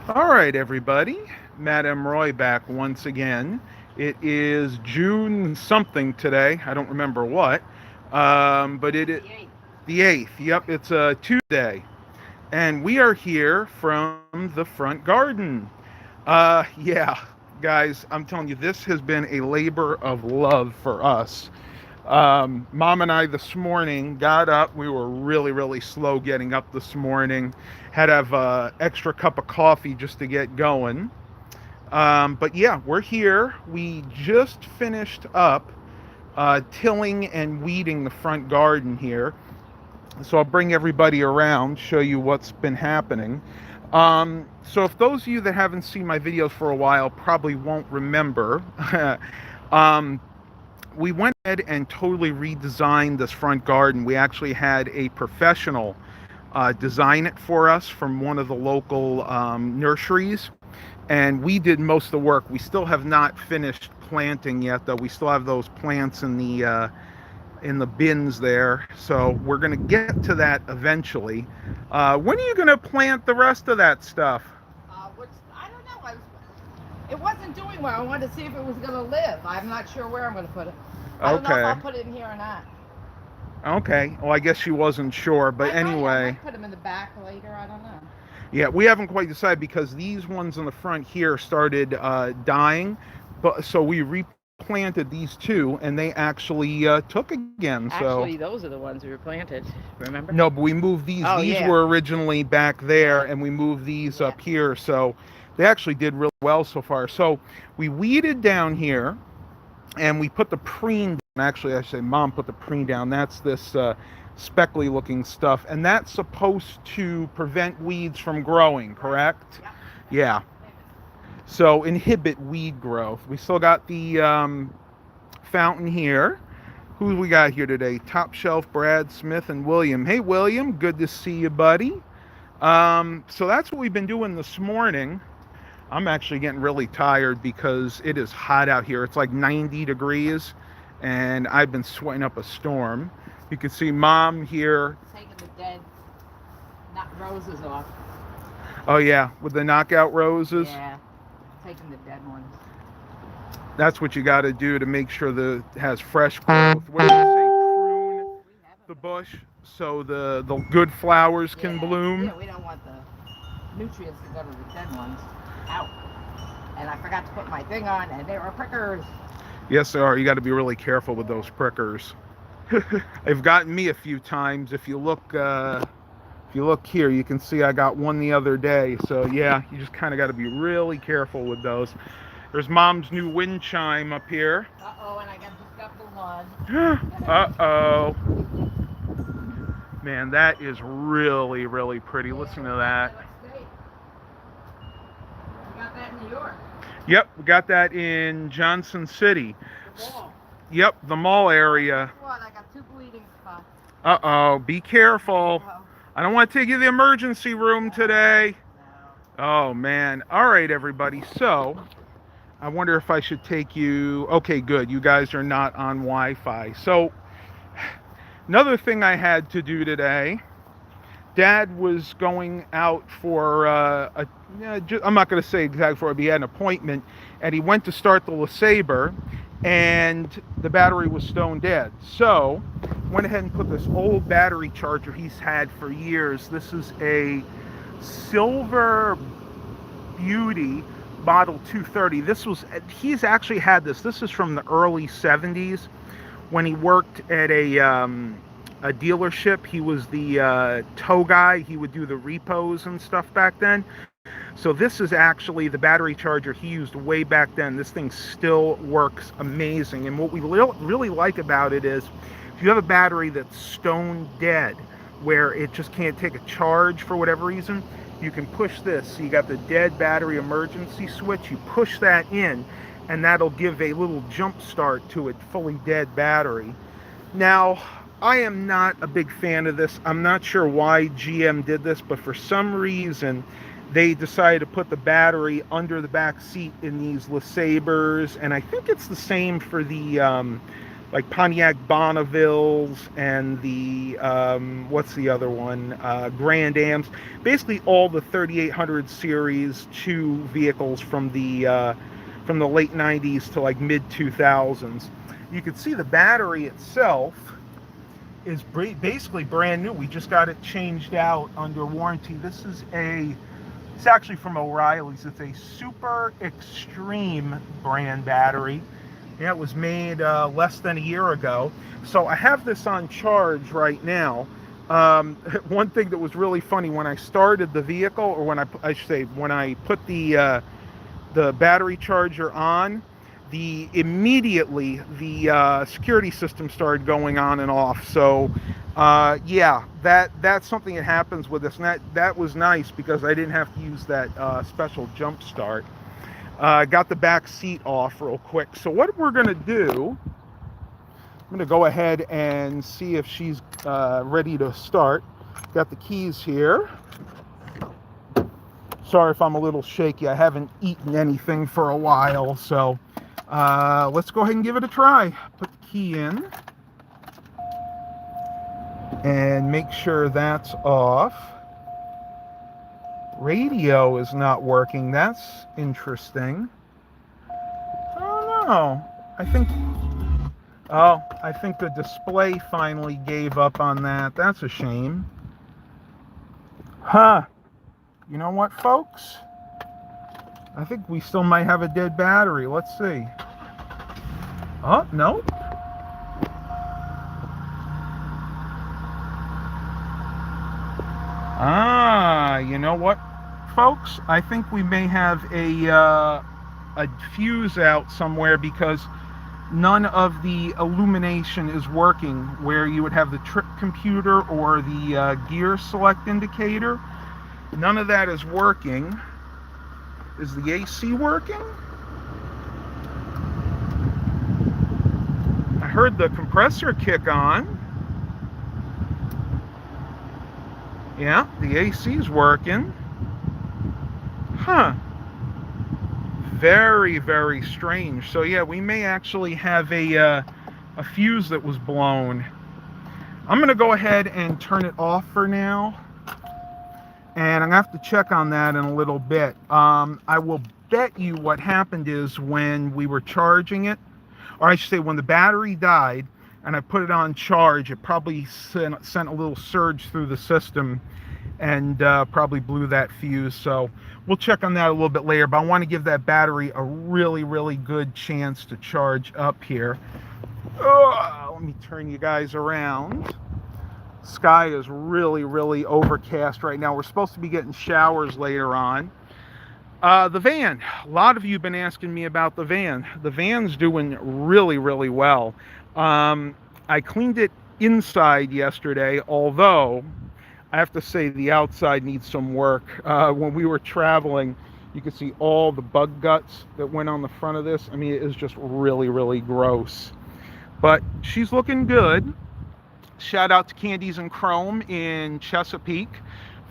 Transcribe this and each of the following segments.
All right, everybody. Madame Roy back once again. It is June something today. I don't remember what, but it is The 8th. the 8th. Yep, it's a Tuesday, and we are here from the front garden. Yeah, guys, I'm telling you, this has been a labor of love for us. Mom and I this morning got up. We were really, really slow getting up this morning. Had to have an extra cup of coffee just to get going. But yeah, we're here. We just finished up tilling and weeding the front garden here. So I'll bring everybody around, show you what's been happening. So if those of you that haven't seen my videos for a while probably won't remember, um, we went ahead and totally redesigned this front garden. We actually had a professional design it for us from one of the local nurseries, and we did most of the work. We still have not finished planting yet, though. We still have those plants in the bins there, so we're going to get to that eventually. When are you going to plant the rest of that stuff? Which I don't know. It wasn't doing well. I wanted to see if it was going to live. I'm not sure where I'm going to put it. I don't know if I'll Okay. put it in here or not. Okay. Well, I guess she wasn't sure, but I anyway. might put them in the back later. I don't know. Yeah, we haven't quite decided because these ones in the front here started dying, but so we replanted these two, and they actually took again. So Actually, those are the ones we replanted. Remember? no, but we moved these. Oh These yeah, were originally back there, yeah, and we moved these yeah. up here. So they actually did really well so far. So we weeded down here, and we put the preen down. Actually, I should say Mom put the preen down. That's this speckly looking stuff, and that's supposed to prevent weeds from growing, Right. correct? Yep. Yeah. So inhibit weed growth. We still got the fountain here. Who we got here today? Top Shelf, Brad, Smith, and William. Hey, William, good to see you, buddy. So that's what we've been doing this morning. I'm actually getting really tired because it is hot out here. It's like 90 degrees, and I've been sweating up a storm. You can see Mom here. Taking the dead not roses off. Oh, yeah, with the knockout roses. Yeah, taking the dead ones. That's what you got to do to make sure that it has fresh growth. What do you say? Prune We haven't the been. bush so the good flowers can Yeah, bloom. yeah. We don't want the nutrients to go to the dead ones out. And I forgot to put my thing on, and there were prickers. Yes, they are. You got to be really careful with those prickers. They've gotten me a few times. If you look here, you can see I got one the other day. So yeah, you just kind of got to be really careful with those. There's Mom's new wind chime up here. Uh-oh, and I just got the one. Uh-oh. Man, that is really, really pretty. Listen to that. We got that in New York. Yep, we got that in Johnson City. The wall. Yep, the mall area. Guess what? I got two bleeding spots. Uh-oh, be careful. Oh, I don't want to take you to the emergency room today. no. Oh, man. All right, everybody. So, I wonder if I should take you. Okay, good. You guys are not on Wi-Fi. So, another thing I had to do today. Dad was going out for I'm not going to say exactly for, but he had an appointment, and he went to start the LeSabre, and the battery was stone dead. So, went ahead and put this old battery charger he's had for years. This is a Silver Beauty Model 230. He's actually had this. This is from the early 70s when he worked at a dealership. He was the tow guy. He would do the repos and stuff back then. So this is actually the battery charger he used way back then. This thing still works amazing. And what we really like about it is if you have a battery that's stone dead, where it just can't take a charge for whatever reason, you can push this. So you got the dead battery emergency switch. You push that in, and that'll give a little jump start to a fully dead battery. Now, I am not a big fan of this. I'm not sure why GM did this, but for some reason, they decided to put the battery under the back seat in these LeSabres, and I think it's the same for like Pontiac Bonnevilles and the what's the other one? Grand Ams. Basically, all the 3800 series 2 vehicles from the late 90s to like mid 2000s. You can see the battery itself is basically brand new. We just got it changed out under warranty. It's actually from O'Reilly's. It's a Super Extreme brand battery. Yeah, it was made less than a year ago. So I have this on charge right now. One thing that was really funny, when I started the vehicle, or I should say, when I put the battery charger on, immediately the security system started going on and off. So yeah, that's something that happens with this, and that was nice because I didn't have to use that special jump start. Got the back seat off real quick. So what we're gonna do, I'm gonna go ahead and see if she's ready to start. Got the keys here. Sorry if I'm a little shaky. I haven't eaten anything for a while, so let's go ahead and give it a try. Put the key in and make sure that's off. Radio is not working. That's interesting. I don't know. I think the display finally gave up on that. That's a shame. Huh. You know what, folks? I think we still might have a dead battery. Let's see. Oh, no. You know what, folks? I think we may have a fuse out somewhere, because none of the illumination is working where you would have the trip computer or the gear select indicator. None of that is working. Is the AC working? I heard the compressor kick on. Yeah, the AC is working. Huh. Very, very strange. So yeah, we may actually have a fuse that was blown. I'm going to go ahead and turn it off for now. And I'm going to have to check on that in a little bit. I will bet you what happened is, when we were charging it, or I should say when the battery died and I put it on charge, it probably sent a little surge through the system and probably blew that fuse. So we'll check on that a little bit later, but I want to give that battery a really, really good chance to charge up here. Let me turn you guys around. Sky is really, really overcast right now. We're supposed to be getting showers later on. The van. A lot of you have been asking me about the van. The van's doing really, really well. I cleaned it inside yesterday, although I have to say the outside needs some work. When we were traveling, you could see all the bug guts that went on the front of this. I mean, it is just really, really gross. But she's looking good. Shout out to Candies and Chrome in Chesapeake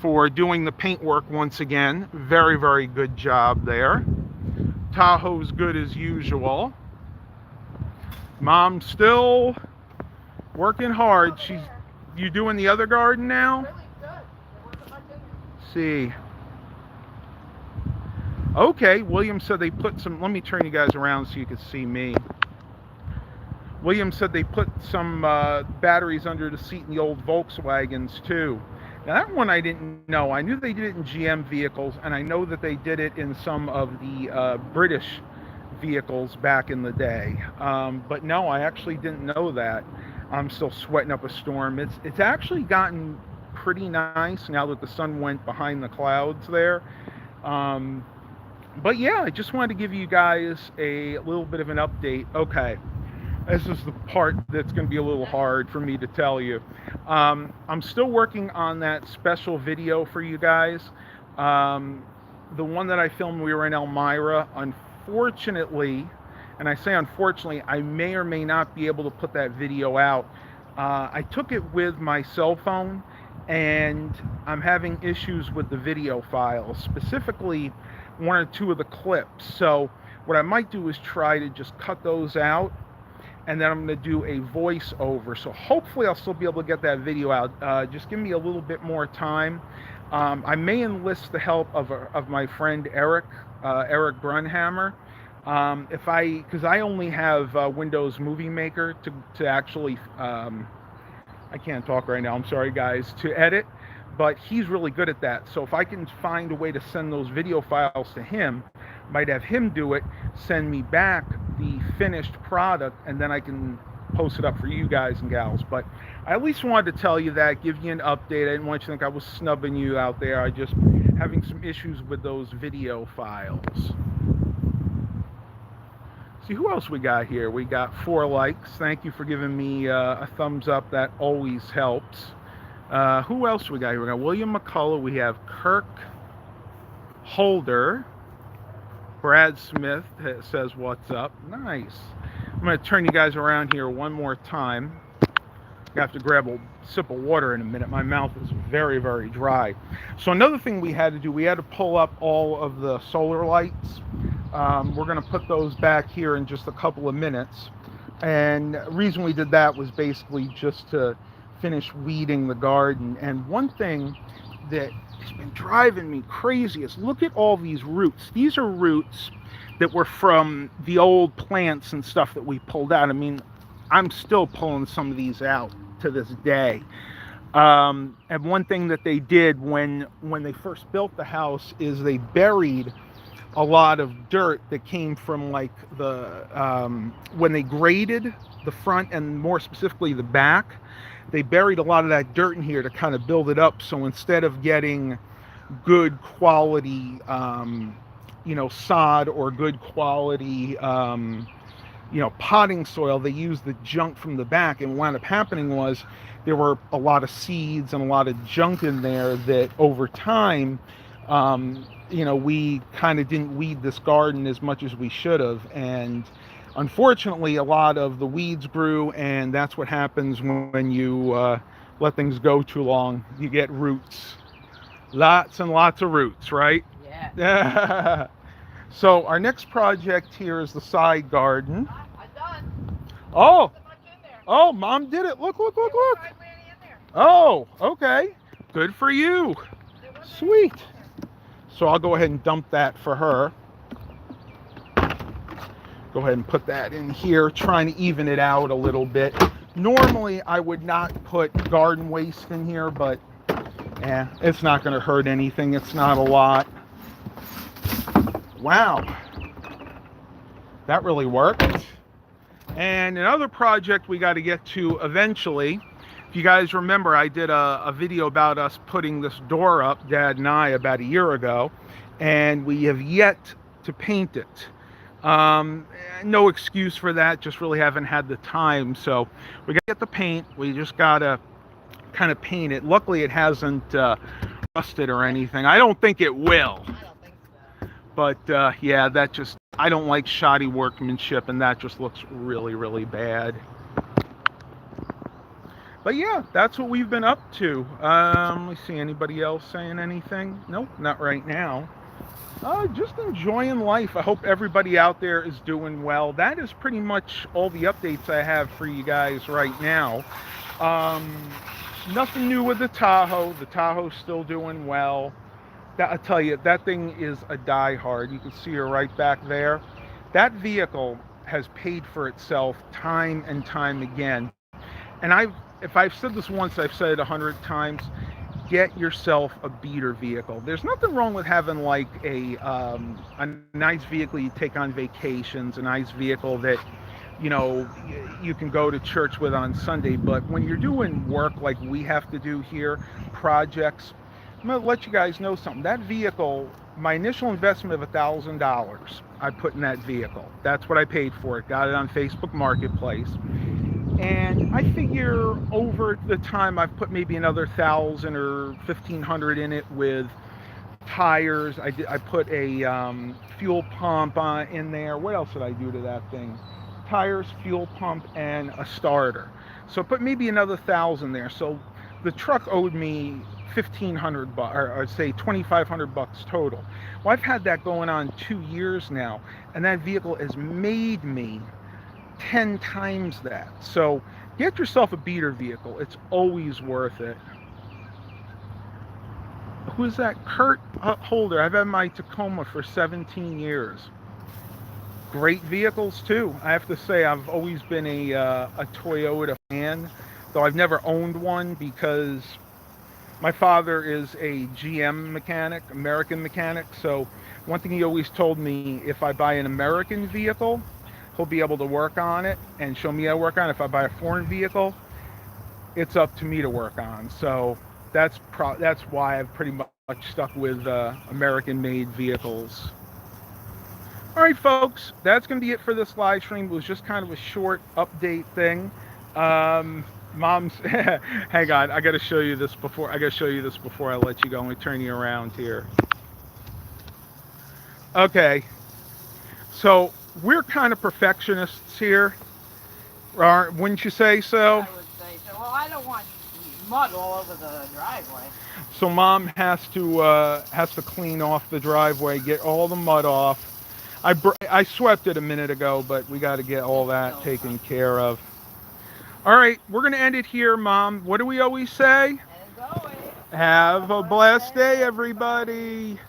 for doing the paint work once again. Very, very good job there. Tahoe's good as usual. Mom's still working hard. You doing the other garden now? See. Okay, William said they put some, let me turn you guys around so you can see me. William said they put some batteries under the seat in the old Volkswagens too. Now that one I didn't know. I knew they did it in GM vehicles, and I know that they did it in some of the British vehicles back in the day. But no, I actually didn't know that. I'm still sweating up a storm. It's actually gotten pretty nice now that the sun went behind the clouds there. But yeah, I just wanted to give you guys a little bit of an update. Okay. This is the part that's going to be a little hard for me to tell you. I'm still working on that special video for you guys. The one that I filmed, we were in Elmira. Unfortunately, and I say unfortunately, I may or may not be able to put that video out. I took it with my cell phone, and I'm having issues with the video files, specifically one or two of the clips. So what I might do is try to just cut those out and then I'm going to do a voiceover. So hopefully I'll still be able to get that video out. Just give me a little bit more time. I may enlist the help of my friend Eric Brunhammer. Because I only have Windows Movie Maker to actually, I can't talk right now, I'm sorry guys, to edit, but he's really good at that. So if I can find a way to send those video files to him, might have him do it, send me back the finished product, and then I can post it up for you guys and gals. But I at least wanted to tell you that, give you an update. I didn't want you to think I was snubbing you out there. I just having some issues with those video files. See who else we got here. We got 4 likes. Thank you for giving me a thumbs up. That always helps. Who else we got here? We got William McCullough. We have Kirk Holder. Brad Smith says what's up. Nice. I'm going to turn you guys around here one more time. I have to grab a sip of water in a minute. My mouth is very, very dry. So another thing we had to do, we had to pull up all of the solar lights. We're going to put those back here in just a couple of minutes. And the reason we did that was basically just to finish weeding the garden. And one thing that has been driving me crazy is look at all these roots. These are roots that were from the old plants and stuff that we pulled out. I mean, I'm still pulling some of these out to this day. And one thing that they did when they first built the house is they buried a lot of dirt that came from like the when they graded the front and more specifically the back. They buried a lot of that dirt in here to kind of build it up. So instead of getting good quality, sod or good quality, potting soil, they used the junk from the back. And what wound up happening was there were a lot of seeds and a lot of junk in there that over time, we kind of didn't weed this garden as much as we should have. And unfortunately, a lot of the weeds grew, and that's what happens when you let things go too long. You get roots. Lots and lots of roots, right? Yeah. So our next project here is the side garden. I'm done. Oh, So much in there. oh, Mom did it. Look. There was hardly any in there. Oh, okay. Good for you. There wasn't Sweet. any in there. So I'll go ahead and dump that for her. Go ahead and put that in here, trying to even it out a little bit. Normally, I would not put garden waste in here, but it's not going to hurt anything. It's not a lot. Wow. That really worked. And another project we got to get to eventually. If you guys remember, I did a video about us putting this door up, Dad and I, about a year ago, and we have yet to paint it. No excuse for that, just really haven't had the time. So we got to get the paint. We just got to kind of paint it. Luckily, it hasn't rusted or anything. I don't think it will. I don't think so. But I don't like shoddy workmanship, and that just looks really, really bad. But yeah, that's what we've been up to. Let me see, anybody else saying anything? Nope, not right now. Just enjoying life. I hope everybody out there is doing well. That is pretty much all the updates I have for you guys right now. Nothing new with the Tahoe. The Tahoe's still doing well. I tell you, that thing is a diehard. You can see her right back there. That vehicle has paid for itself time and time again. And if I've said this once, I've said it 100 times. Get yourself a beater vehicle. There's nothing wrong with having like a nice vehicle you take on vacations, a nice vehicle that you can go to church with on Sunday. But when you're doing work like we have to do here, projects, I'm going to let you guys know something. That vehicle, my initial investment of $1,000, I put in that vehicle. That's what I paid for it. Got it on Facebook Marketplace. And I figure over the time I've put maybe another $1,000 or $1,500 in it with tires. I put a fuel pump in there. What else did I do to that thing? Tires, fuel pump, and a starter. So I put maybe another $1,000 there. So the truck owed me $1,500, or I'd say $2,500 total. Well, I've had that going on 2 years now, and that vehicle has made me 10 times that. So get yourself a beater vehicle. It's always worth it. Who's that? Kurt Holder. I've had my Tacoma for 17 years. Great vehicles too. I have to say I've always been a Toyota fan, though I've never owned one because my father is a GM mechanic, American mechanic. So one thing he always told me, if I buy an American vehicle, he'll be able to work on it and show me how to work on it. If I buy a foreign vehicle, it's up to me to work on. So that's why I've pretty much stuck with American-made vehicles. All right, folks, that's going to be it for this live stream. It was just kind of a short update thing. Mom's, hang on, I got to show you this before. I let you go. Let me turn you around here. Okay, so we're kind of perfectionists here, wouldn't you say so? I would say so. Well, I don't want mud all over the driveway. So Mom has to clean off the driveway, get all the mud off. I swept it a minute ago, but we got to get all that taken care of. All right, we're going to end it here, Mom. What do we always say? And going. Have a blessed day, everybody.